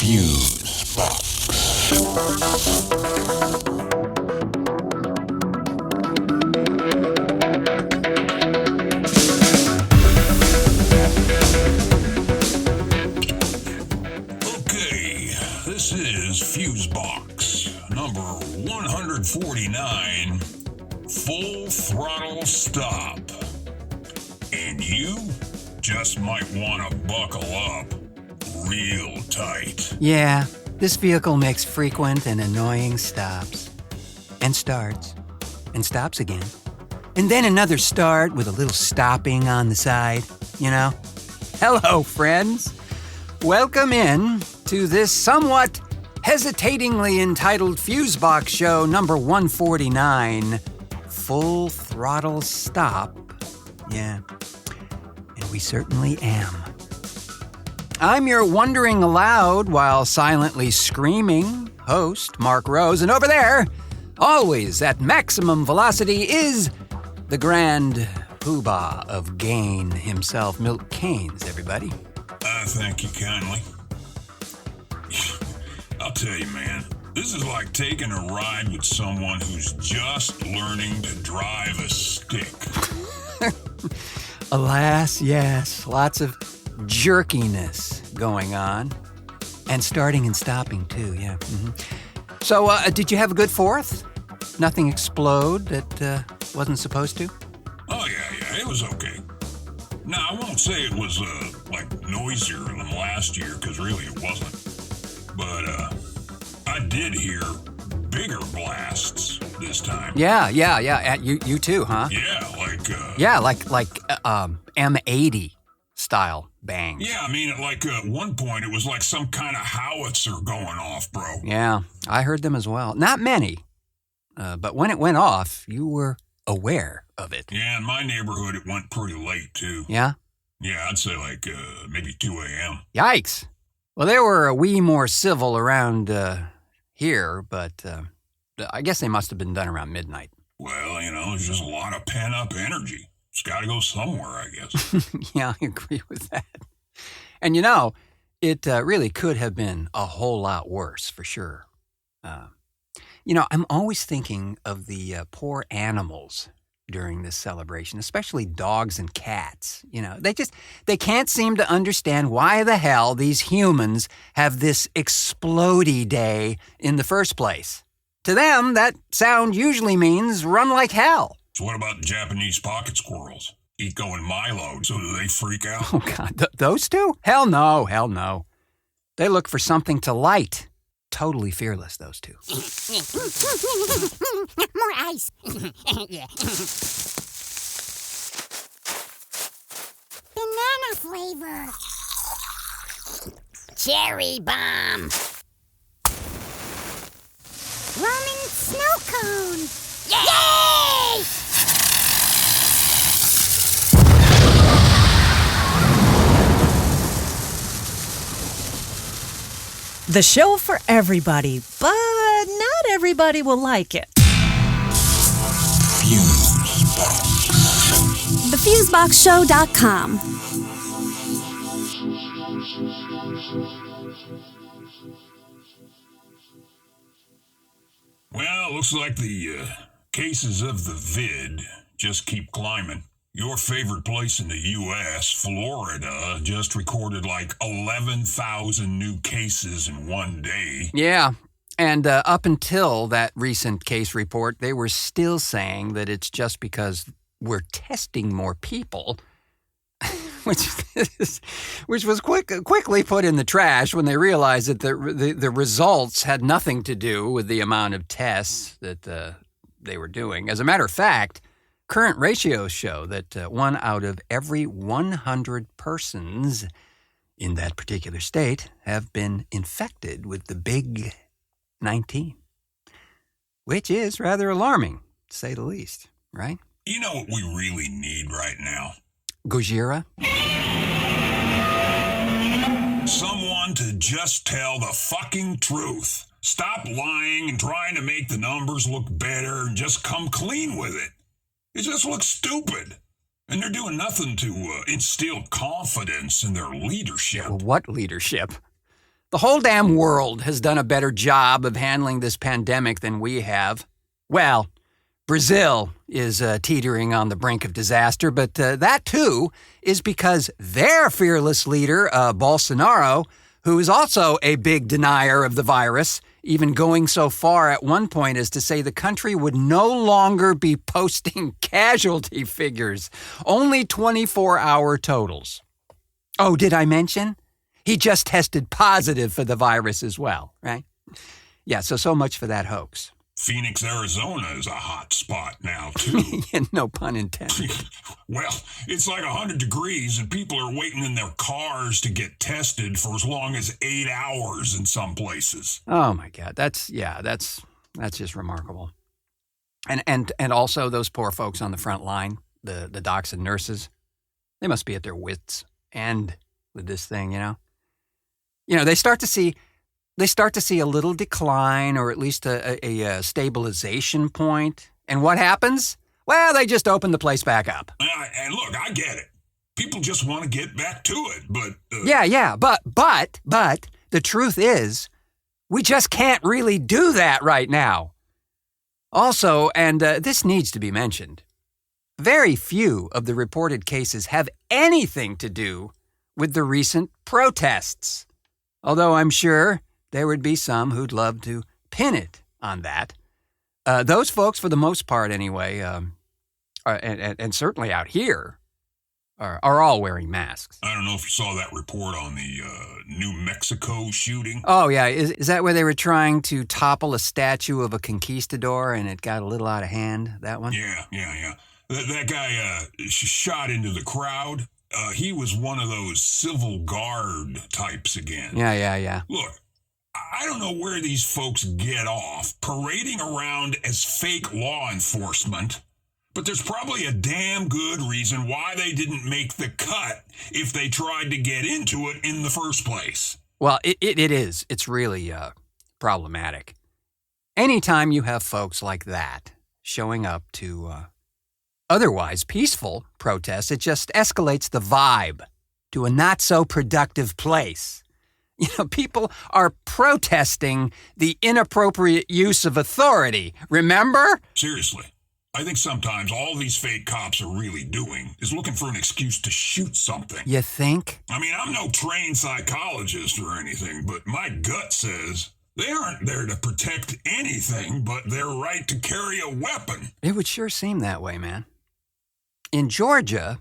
Fusebox. Okay, this is Fusebox number 149, Full Throttle Stop. And you just might want to buckle up real tight. Yeah, this vehicle makes frequent and annoying stops. And starts. And stops again. And then another start with a little stopping on the side, you know? Hello, friends. Welcome in to this somewhat hesitatingly entitled Fusebox show number 149, Full Throttle Stop. Yeah, and we certainly am. I'm your wondering aloud while silently screaming host, Mark Rose, and over there, always at maximum velocity, is the grand poobah of Gain himself, Milt Keynes, everybody. Thank you kindly. I'll tell you, man, this is like taking a ride with someone who's just learning to drive a stick. Alas, yes, lots of jerkiness going on. And starting and stopping, too, yeah. Mm-hmm. So, did you have a good 4th? Nothing explode that wasn't supposed to? Oh, yeah, it was okay. Now, I won't say it was, noisier than last year, because really it wasn't. But, I did hear bigger blasts this time. Yeah. You too, huh? Yeah, like M80 style bangs. Yeah, I mean, at one point, it was like some kind of howitzer going off, bro. Yeah, I heard them as well. Not many, but when it went off, you were aware of it. Yeah, in my neighborhood, it went pretty late, too. Yeah? Yeah, I'd say maybe 2 a.m. Yikes. Well, they were a wee more civil around here, but I guess they must have been done around midnight. Well, there's just a lot of pent-up energy. It's got to go somewhere, I guess. Yeah, I agree with that. And it really could have been a whole lot worse, for sure. I'm always thinking of the poor animals during this celebration, especially dogs and cats. They can't seem to understand why the hell these humans have this explodey day in the first place. To them, that sound usually means run like hell. So what about the Japanese pocket squirrels? Eco and Milo, so do they freak out? Oh, God, those two? Hell no. They look for something to light. Totally fearless, those two. More ice. Yeah. Banana flavor. Cherry bomb. Roman snow cone. Yay! The show for everybody, but not everybody will like it. Fusebox. TheFuseboxShow.com. Well, looks like the cases of the vid just keep climbing. Your favorite place in the U.S., Florida, just recorded 11,000 new cases in one day. Yeah, and up until that recent case report, they were still saying that it's just because we're testing more people, which was quickly put in the trash when they realized that the results had nothing to do with the amount of tests that they were doing. As a matter of fact, current ratios show that 1 out of every 100 persons in that particular state have been infected with the big 19, which is rather alarming, to say the least, right? You know what we really need right now? Gojira? Someone to just tell the fucking truth. Stop lying and trying to make the numbers look better and just come clean with it. It just looks stupid. And they're doing nothing to instill confidence in their leadership. What leadership? The whole damn world has done a better job of handling this pandemic than we have. Well, Brazil is teetering on the brink of disaster, but that too is because their fearless leader, Bolsonaro, who is also a big denier of the virus, even going so far at one point as to say the country would no longer be posting casualty figures, only 24-hour totals. Oh, did I mention? He just tested positive for the virus as well, right? Yeah, so much for that hoax. Phoenix, Arizona is a hot spot now, too. No pun intended. Well, it's like 100 degrees and people are waiting in their cars to get tested for as long as 8 hours in some places. Oh my God, that's just remarkable. And also those poor folks on the front line, the docs and nurses, they must be at their wits' end with this thing, you know. You know, they start to see a little decline or at least a stabilization point. And what happens? Well, they just open the place back up. And look, I get it. People just want to get back to it, but... Yeah, but the truth is, we just can't really do that right now. Also, and this needs to be mentioned, very few of the reported cases have anything to do with the recent protests. Although I'm sure there would be some who'd love to pin it on that. Those folks, for the most part anyway, and certainly out here, are all wearing masks. I don't know if you saw that report on the New Mexico shooting. Oh, yeah. Is that where they were trying to topple a statue of a conquistador and it got a little out of hand, that one? Yeah. That guy shot into the crowd. He was one of those civil guard types again. Yeah. Look, I don't know where these folks get off parading around as fake law enforcement, but there's probably a damn good reason why they didn't make the cut if they tried to get into it in the first place. Well, it is. It's really problematic. Anytime you have folks like that showing up to otherwise peaceful protests, it just escalates the vibe to a not-so-productive place. You know, people are protesting the inappropriate use of authority, remember? Seriously, I think sometimes all these fake cops are really doing is looking for an excuse to shoot something. You think? I mean, I'm no trained psychologist or anything, but my gut says they aren't there to protect anything but their right to carry a weapon. It would sure seem that way, man. In Georgia,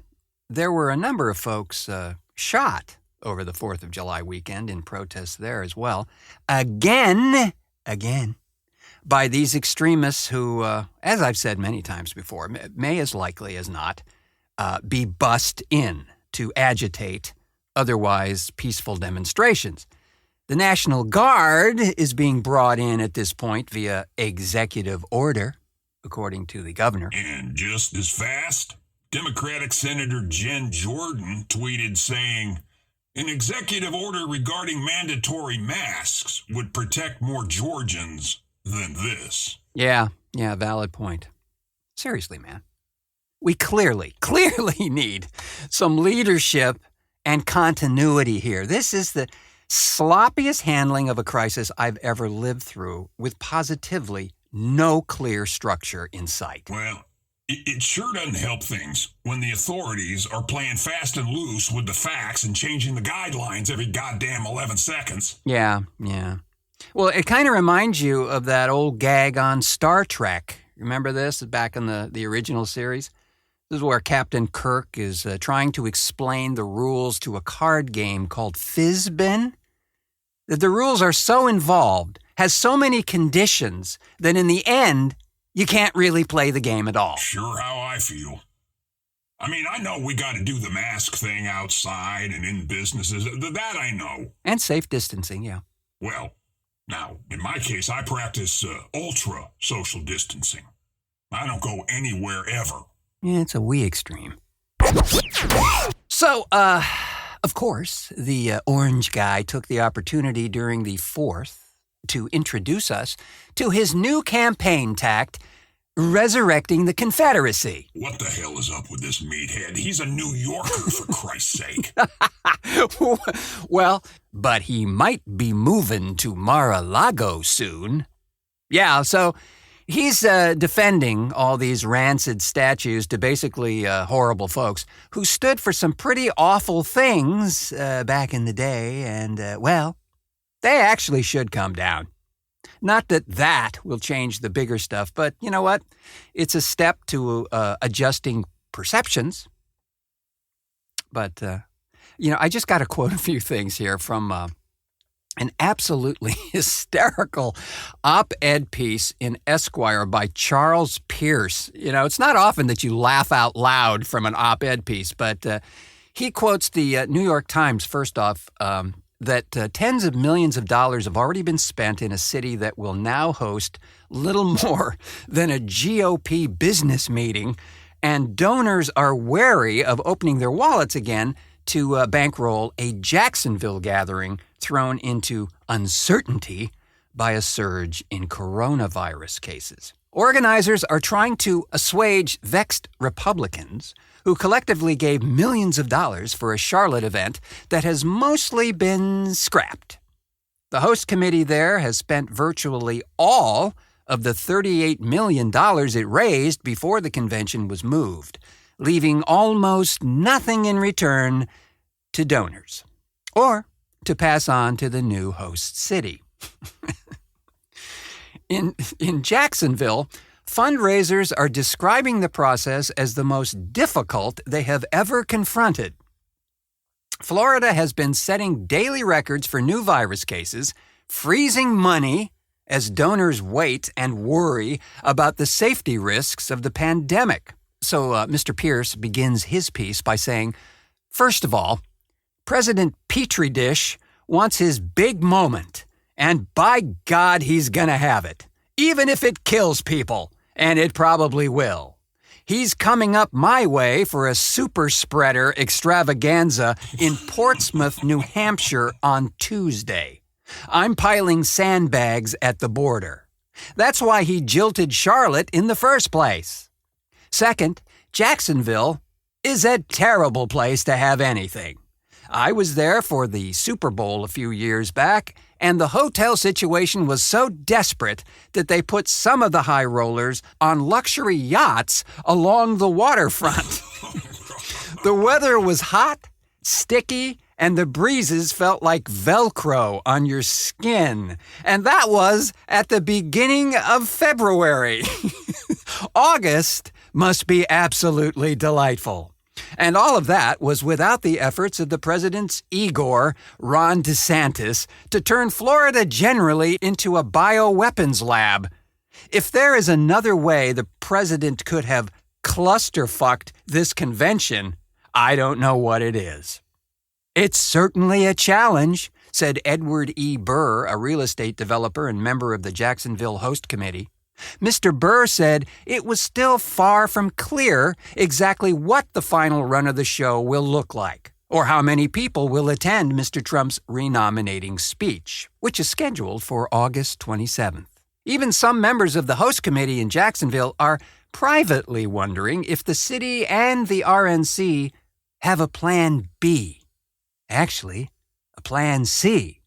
there were a number of folks shot over the 4th of July weekend in protests there as well. Again, by these extremists who, as I've said many times before, may as likely as not be bussed in to agitate otherwise peaceful demonstrations. The National Guard is being brought in at this point via executive order, according to the governor. And just as fast, Democratic Senator Jen Jordan tweeted saying, an executive order regarding mandatory masks would protect more Georgians than this. Yeah, valid point. Seriously, man. We clearly need some leadership and continuity here. This is the sloppiest handling of a crisis I've ever lived through, with positively no clear structure in sight. Well, it sure doesn't help things when the authorities are playing fast and loose with the facts and changing the guidelines every goddamn 11 seconds. Yeah. Well, it kind of reminds you of that old gag on Star Trek. Remember this back in the original series? This is where Captain Kirk is trying to explain the rules to a card game called Fizzbin. That the rules are so involved, has so many conditions, that in the end, you can't really play the game at all. Sure how I feel. I mean, I know we got to do the mask thing outside and in businesses. That I know. And safe distancing, yeah. Well, now, in my case, I practice ultra social distancing. I don't go anywhere ever. Yeah, it's a wee extreme. So, of course, the orange guy took the opportunity during the 4th to introduce us to his new campaign tact, resurrecting the Confederacy. What the hell is up with this meathead? He's a New Yorker, for Christ's sake. Well, but he might be moving to Mar-a-Lago soon. Yeah, so he's defending all these rancid statues to basically horrible folks who stood for some pretty awful things back in the day, and, well, they actually should come down. Not that that will change the bigger stuff, but you know what? It's a step to adjusting perceptions. But, I just got to quote a few things here from an absolutely hysterical op-ed piece in Esquire by Charles Pierce. It's not often that you laugh out loud from an op-ed piece, but he quotes the New York Times, first off, that tens of millions of dollars have already been spent in a city that will now host little more than a GOP business meeting, and donors are wary of opening their wallets again to bankroll a Jacksonville gathering thrown into uncertainty by a surge in coronavirus cases. Organizers are trying to assuage vexed Republicans who collectively gave millions of dollars for a Charlotte event that has mostly been scrapped. The host committee there has spent virtually all of the $38 million it raised before the convention was moved, leaving almost nothing in return to donors, or to pass on to the new host city. In Jacksonville, fundraisers are describing the process as the most difficult they have ever confronted. Florida has been setting daily records for new virus cases, freezing money as donors wait and worry about the safety risks of the pandemic. So Mr. Pierce begins his piece by saying, first of all, President Petri Dish wants his big moment, and by God, he's gonna have it, even if it kills people. And it probably will. He's coming up my way for a super spreader extravaganza in Portsmouth, New Hampshire on Tuesday. I'm piling sandbags at the border. That's why he jilted Charlotte in the first place. Second, Jacksonville is a terrible place to have anything. I was there for the Super Bowl a few years back, and the hotel situation was so desperate that they put some of the high rollers on luxury yachts along the waterfront. The weather was hot, sticky, and the breezes felt like Velcro on your skin. And that was at the beginning of February. August must be absolutely delightful. And all of that was without the efforts of the president's Igor, Ron DeSantis, to turn Florida generally into a bioweapons lab. If there is another way the president could have clusterfucked this convention, I don't know what it is. It's certainly a challenge, said Edward E. Burr, a real estate developer and member of the Jacksonville Host Committee. Mr. Burr said it was still far from clear exactly what the final run of the show will look like, or how many people will attend Mr. Trump's renominating speech, which is scheduled for August 27th. Even some members of the host committee in Jacksonville are privately wondering if the city and the RNC have a plan B. Actually, a plan C,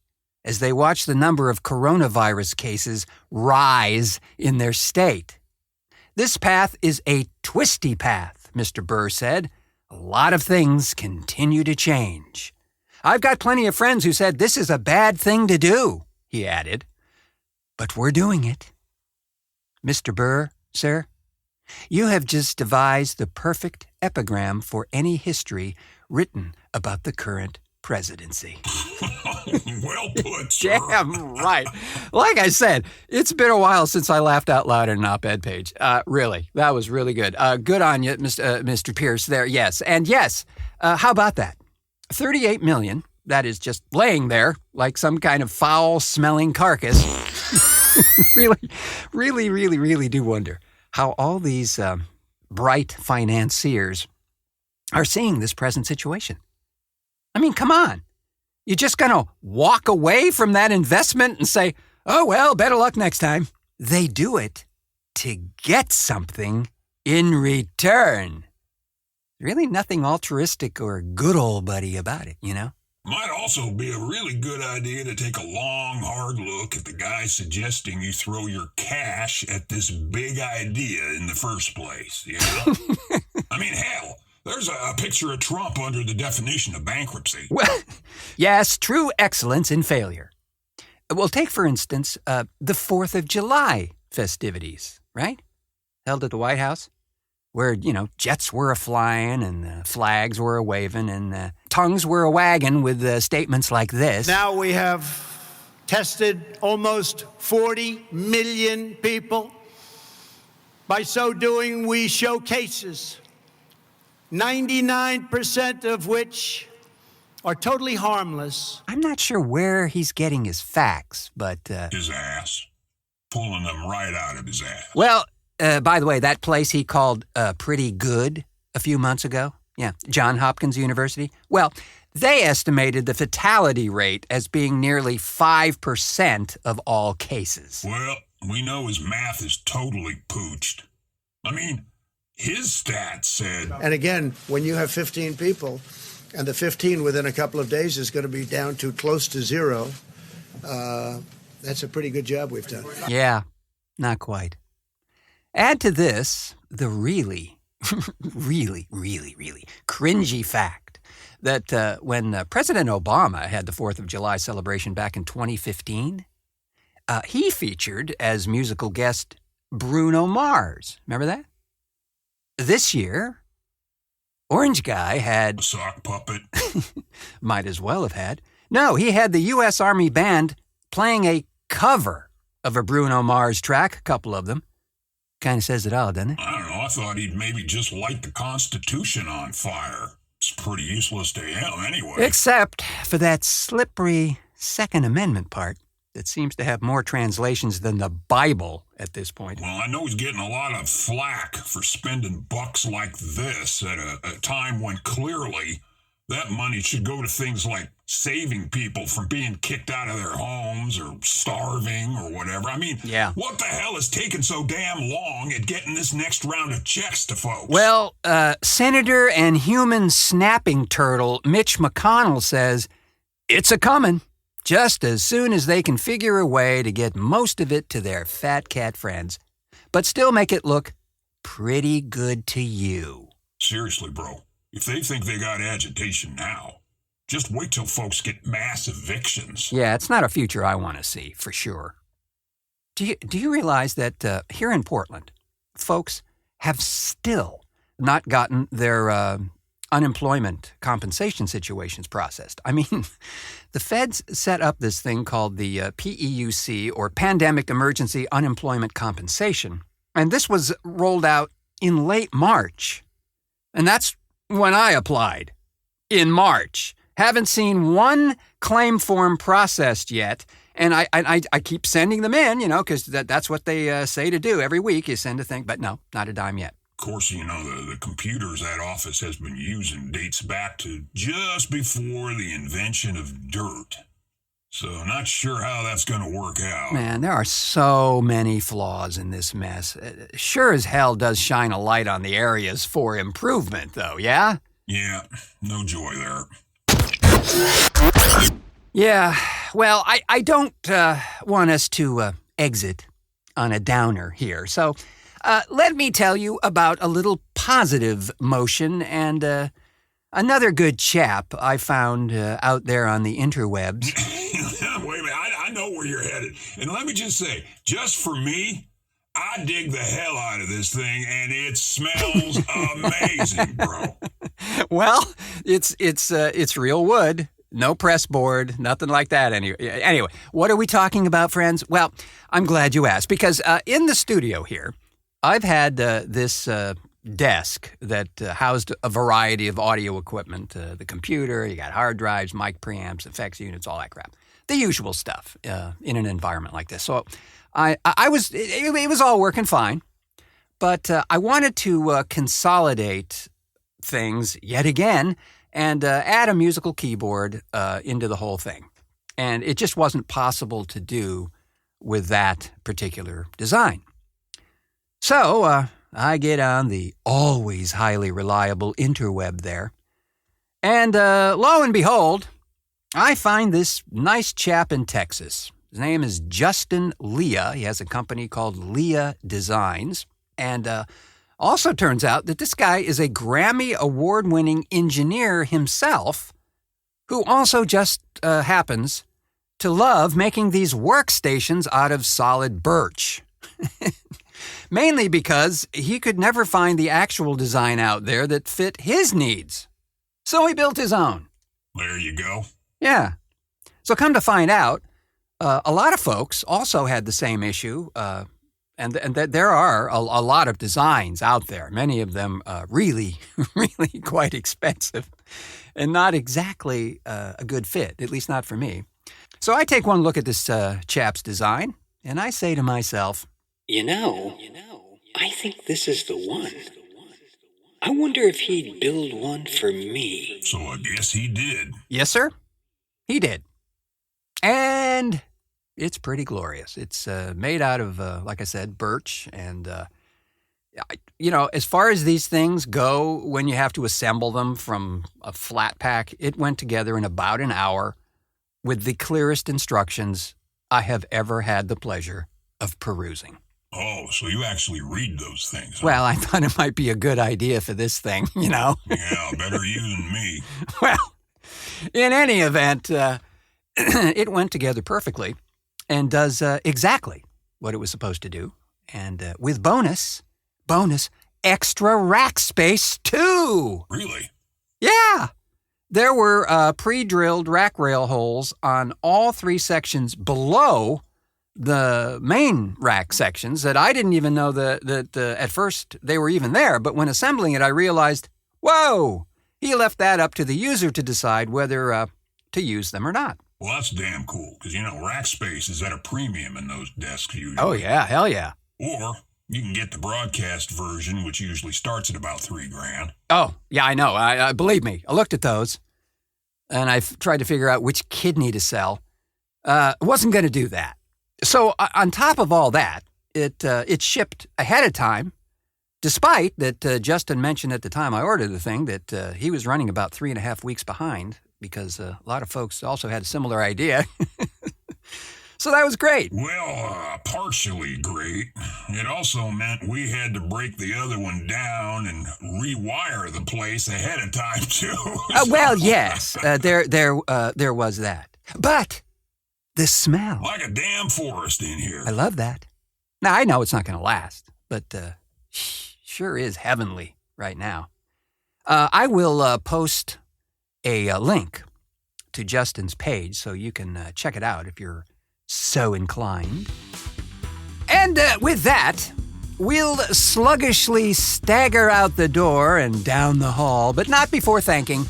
as they watch the number of coronavirus cases rise in their state. This path is a twisty path, Mr. Burr said. A lot of things continue to change. I've got plenty of friends who said this is a bad thing to do, he added. But we're doing it. Mr. Burr, sir, you have just devised the perfect epigram for any history written about the current presidency. Well put, sir. Damn right. Like I said, it's been a while since I laughed out loud in an op-ed page. Really, that was really good. Good on you, Mr. Pierce there. Yes. And yes, how about that? $38 million, that is just laying there like some kind of foul-smelling carcass. really do wonder how all these bright financiers are seeing this present situation. I mean, come on. You're just going to walk away from that investment and say, oh, well, better luck next time. They do it to get something in return. Really nothing altruistic or good old buddy about it, you know? Might also be a really good idea to take a long, hard look at the guy suggesting you throw your cash at this big idea in the first place, you know? I mean, hell, there's a picture of Trump under the definition of bankruptcy. Well, yes, true excellence in failure. Well, take, for instance, the 4th of July festivities, right? Held at the White House, where, jets were a-flying and flags were a-waving and tongues were a-wagging with statements like this. Now we have tested almost 40 million people. By so doing, we show cases, 99% of which are totally harmless. I'm not sure where he's getting his facts, but... His ass. Pulling them right out of his ass. Well, by the way, that place he called Pretty Good a few months ago, Johns Hopkins University, well, they estimated the fatality rate as being nearly 5% of all cases. Well, we know his math is totally pooched. I mean, his stats said... And again, when you have 15 people, and the 15 within a couple of days is going to be down to close to zero, that's a pretty good job we've done. Yeah, not quite. Add to this the really, really cringy fact that when President Obama had the 4th of July celebration back in 2015, he featured as musical guest Bruno Mars. Remember that? This year, Orange Guy had... A sock puppet? Might as well have had. No, he had the U.S. Army Band playing a cover of a Bruno Mars track, a couple of them. Kind of says it all, doesn't it? I don't know. I thought he'd maybe just light the Constitution on fire. It's pretty useless to him anyway. Except for that slippery Second Amendment part that seems to have more translations than the Bible at this point. Well, I know he's getting a lot of flack for spending bucks like this at a time when clearly that money should go to things like saving people from being kicked out of their homes or starving or whatever. I mean, What the hell is taking so damn long at getting this next round of checks to folks? Well, Senator and human snapping turtle Mitch McConnell says it's a-coming just as soon as they can figure a way to get most of it to their fat cat friends, but still make it look pretty good to you. Seriously, bro, if they think they got agitation now, just wait till folks get mass evictions. Yeah, it's not a future I want to see, for sure. Do you realize that here in Portland, folks have still not gotten their unemployment compensation situations processed? I mean, the feds set up this thing called the PEUC, or Pandemic Emergency Unemployment Compensation, and this was rolled out in late March. And that's when I applied, in March. Haven't seen one claim form processed yet, and I keep sending them in, because that's what they say to do every week, is send a thing, but no, not a dime yet. Of course, the computers that office has been using dates back to just before the invention of dirt. So not sure how that's going to work out. Man, there are so many flaws in this mess. Sure as hell does shine a light on the areas for improvement, though, yeah? Yeah, no joy there. Yeah, well, I don't want us to exit on a downer here, so let me tell you about a little positive motion and another good chap I found out there on the interwebs. Wait a minute, I know where you're headed. And let me just say, just for me, I dig the hell out of this thing, and it smells amazing, bro. Well, it's real wood. No press board, nothing like that. Anyway, what are we talking about, friends? Well, I'm glad you asked, because in the studio here, I've had this desk that housed a variety of audio equipment, the computer, you got hard drives, mic preamps, effects units, all that crap. The usual stuff in an environment like this. So it was all working fine, but I wanted to consolidate things yet again and add a musical keyboard into the whole thing. And it just wasn't possible to do with that particular design. So, I get on the always highly reliable interweb there. And lo and behold, I find this nice chap in Texas. His name is Justin Leeah. He has a company called Leeah Designs. And also turns out that this guy is a Grammy award-winning engineer himself, who also just happens to love making these workstations out of solid birch. Mainly because he could never find the actual design out there that fit his needs. So he built his own. There you go. Yeah. So come to find out, a lot of folks also had the same issue, and there are a lot of designs out there, many of them really, really quite expensive and not exactly a good fit, at least not for me. So I take one look at this chap's design, and I say to myself, You know, I think this is the one. I wonder if he'd build one for me. So I guess he did. yes, sir, he did. And it's pretty glorious. It's made out of, like I said, birch. And, as far as these things go, when you have to assemble them from a flat pack, it went together in about an hour with the clearest instructions I have ever had the pleasure of perusing. Oh, so you actually read those things, huh? Well, I thought it might be a good idea for this thing, Yeah, better you than me. Well, in any event, it went together perfectly and does exactly what it was supposed to do. And with bonus, extra rack space too. Really? Yeah. There were pre-drilled rack rail holes on all three sections below the main rack sections that I didn't even know that at first they were even there. But when assembling it, I realized, whoa, he left that up to the user to decide whether to use them or not. Well, that's damn cool, because, rack space is at a premium in those desks usually. Oh, yeah, hell yeah. Or you can get the broadcast version, which usually starts at about $3,000. Oh, yeah, I know. I believe me. I looked at those, and I tried to figure out which kidney to sell. Wasn't going to do that. So on top of all that, it shipped ahead of time, despite that Justin mentioned at the time I ordered the thing that he was running about 3.5 weeks behind because a lot of folks also had a similar idea. So that was great. Well, partially great. It also meant we had to break the other one down and rewire the place ahead of time, too. Well, yes, there was that. But the smell. Like a damn forest in here. I love that. Now, I know it's not going to last, but sure is heavenly right now. I will post a link to Justin's page so you can check it out if you're so inclined. And with that, we'll sluggishly stagger out the door and down the hall, but not before thanking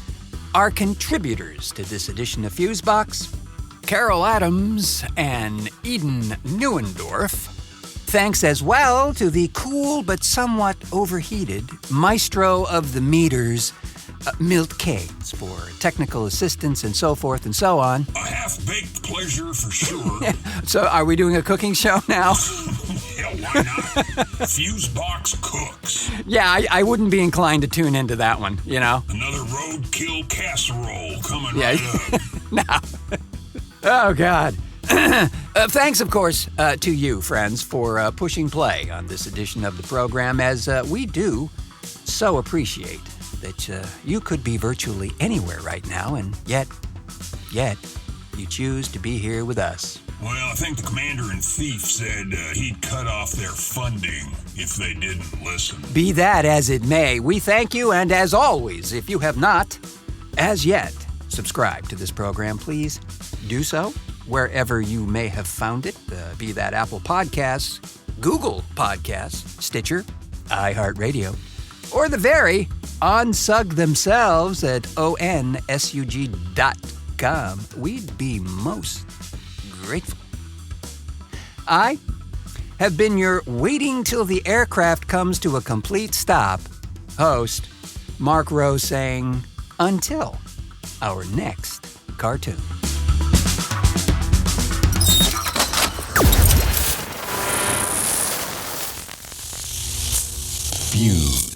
our contributors to this edition of Fusebox, Carol Adams and Eden Neuendorf. Thanks as well to the cool but somewhat overheated maestro of the meters, Milt Cates, for technical assistance and so forth and so on. A half-baked pleasure for sure. So are we doing a cooking show now? Hell, why not? Fusebox cooks. Yeah, I wouldn't be inclined to tune into that one, Another roadkill casserole coming right up. No. Oh, God. Thanks, of course, to you, friends, for pushing play on this edition of the program, as we do so appreciate that you could be virtually anywhere right now, and yet, you choose to be here with us. Well, I think the commander-in-chief said he'd cut off their funding if they didn't listen. Be that as it may, we thank you, and as always, if you have not, as yet, subscribed to this program, please do so wherever you may have found it, be that Apple Podcasts, Google Podcasts, Stitcher, iHeartRadio, or the very OnSug themselves at onsug.com. We'd be most grateful. I have been your waiting till the aircraft comes to a complete stop host, Mark Rose, saying, until our next cartoon. Reviews.